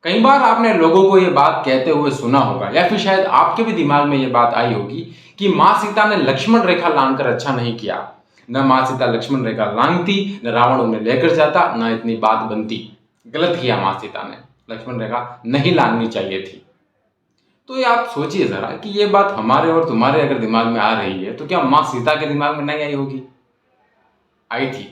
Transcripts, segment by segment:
कई बार आपने लोगों को ये बात कहते हुए सुना होगा या फिर शायद आपके भी दिमाग में ये बात आई होगी कि माँ सीता ने लक्ष्मण रेखा लांघकर अच्छा नहीं किया। न माँ सीता लक्ष्मण रेखा लांघती, न रावण उन्हें लेकर जाता, न इतनी बात बनती। गलत किया माँ सीता ने, लक्ष्मण रेखा नहीं लांघनी चाहिए थी। तो ये आप सोचिए जरा कि ये बात हमारे और तुम्हारे अगर दिमाग में आ रही है तो क्या माँ सीता के दिमाग में नहीं आई होगी? आई थी,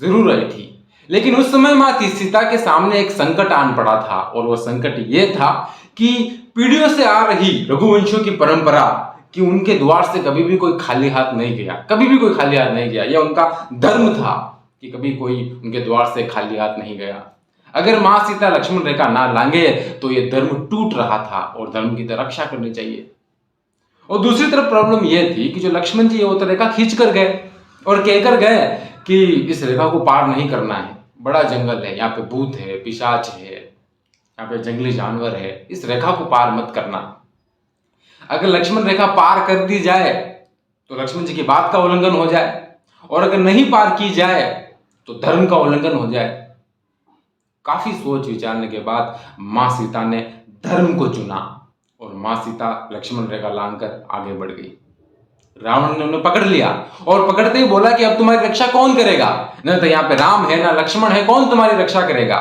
जरूर आई थी। लेकिन उस समय माँ सीता के सामने एक संकट आन पड़ा था और वो संकट ये था कि पीढ़ियों से आ रही रघुवंशियों की परंपरा कि उनके द्वार से कभी भी कोई खाली हाथ नहीं गया, कभी भी कोई खाली हाथ नहीं गया। यह उनका धर्म था कि कभी कोई उनके द्वार से खाली हाथ नहीं गया। अगर माँ सीता लक्ष्मण रेखा ना लांघे तो यह धर्म टूट रहा था और धर्म की तो रक्षा करनी चाहिए। और दूसरी तरफ प्रॉब्लम यह थी कि जो लक्ष्मण जी वो तो रेखा खींच कर गए और कहकर गए कि इस रेखा को पार नहीं करना है, बड़ा जंगल है, यहाँ पे भूत है, पिशाच है, यहाँ पे जंगली जानवर है, इस रेखा को पार मत करना। अगर लक्ष्मण रेखा पार कर दी जाए तो लक्ष्मण जी की बात का उल्लंघन हो जाए, और अगर नहीं पार की जाए तो धर्म का उल्लंघन हो जाए। काफी सोच विचारने के बाद माँ सीता ने धर्म को चुना और माँ सीता लक्ष्मण रेखा लांघकर आगे बढ़ गई। रावण ने उन्हें पकड़ लिया और पकड़ते ही बोला कि अब तुम्हारी रक्षा कौन करेगा? न तो यहाँ पे राम है ना लक्ष्मण है, कौन तुम्हारी रक्षा करेगा?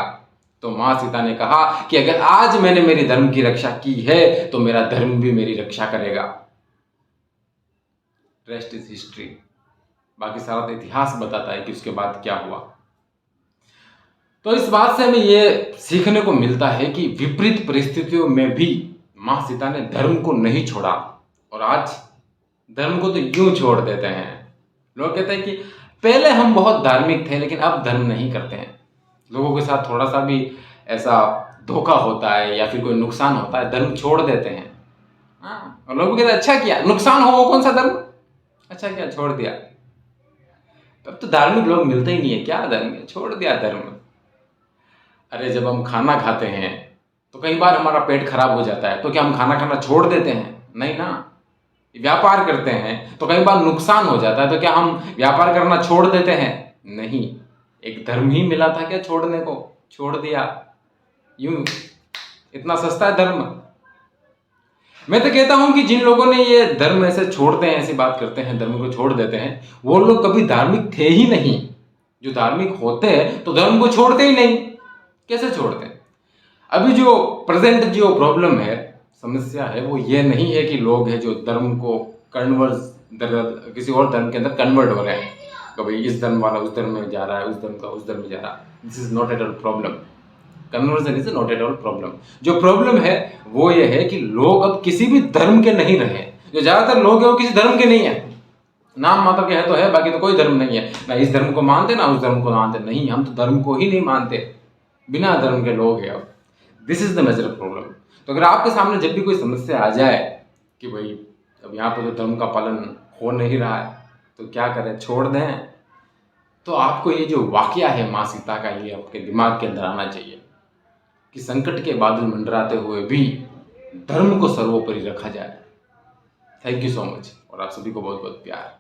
तो माँ सीता ने कहा कि अगर आज मैंने मेरी धर्म की रक्षा की है तो मेरा धर्म भी मेरी रक्षा करेगा। Rest is history. बाकी सारा तो इतिहास बताता है कि उसके बाद क्या हुआ। तो इस बात से हमें यह सीखने को मिलता है कि विपरीत परिस्थितियों में भी माँ सीता ने धर्म को नहीं छोड़ा। और आज धर्म को तो यूं छोड़ देते हैं। लोग कहते हैं कि पहले हम बहुत धार्मिक थे लेकिन अब धर्म नहीं करते हैं। लोगों के साथ थोड़ा सा भी ऐसा धोखा होता है या फिर कोई नुकसान होता है, धर्म छोड़ देते हैं। हाँ, और लोग कहते हैं अच्छा किया, नुकसान हो वो कौन सा धर्म, अच्छा किया छोड़ दिया। तब तो धार्मिक लोग मिलते ही नहीं है, क्या धर्म है, छोड़ दिया धर्म। अरे जब हम खाना खाते हैं तो कई बार हमारा पेट खराब हो जाता है, तो क्या हम खाना खाना छोड़ देते हैं? नहीं ना। व्यापार करते हैं तो कई बार नुकसान हो जाता है, तो क्या हम व्यापार करना छोड़ देते हैं? नहीं। एक धर्म ही मिला था क्या छोड़ने को, छोड़ दिया। यूं इतना सस्ता है धर्म। मैं तो कहता हूं कि जिन लोगों ने ये धर्म ऐसे छोड़ते हैं, ऐसी बात करते हैं, धर्म को छोड़ देते हैं, वो लोग कभी धार्मिक थे ही नहीं। जो धार्मिक होते हैं तो धर्म को छोड़ते ही नहीं। कैसे छोड़ते हैं? अभी जो प्रेजेंट जो प्रॉब्लम है, समस्या है, वो ये नहीं है कि लोग हैं जो धर्म को किसी और धर्म के अंदर कन्वर्ट हो रहे हैं। कभी इस धर्म वाला उस धर्म में जा रहा है, उस धर्म का उस धर्म में जा रहा है। This is not at all problem. Conversion is not at all problem. जो प्रॉब्लम है वो ये है कि लोग अब किसी भी धर्म के नहीं रहे। जो ज्यादातर लोग हैं वो किसी धर्म के नहीं है, नाम मात्र के है तो है, बाकी तो कोई धर्म नहीं है। ना इस धर्म को मानते ना उस धर्म को मानते। नहीं, हम तो धर्म को ही नहीं मानते, बिना धर्म के लोग हैं अब। This is the major problem. तो अगर आपके सामने जब भी कोई समस्या आ जाए कि भाई अब यहाँ पर तो धर्म का पालन हो नहीं रहा है तो क्या करें, छोड़ दें, तो आपको ये जो वाकया है माँ सीता का, ये आपके दिमाग के अंदर आना चाहिए कि संकट के बादल मंडराते हुए भी धर्म को सर्वोपरि रखा जाए। थैंक यू सो मच और आप सभी को बहुत बहुत प्यार।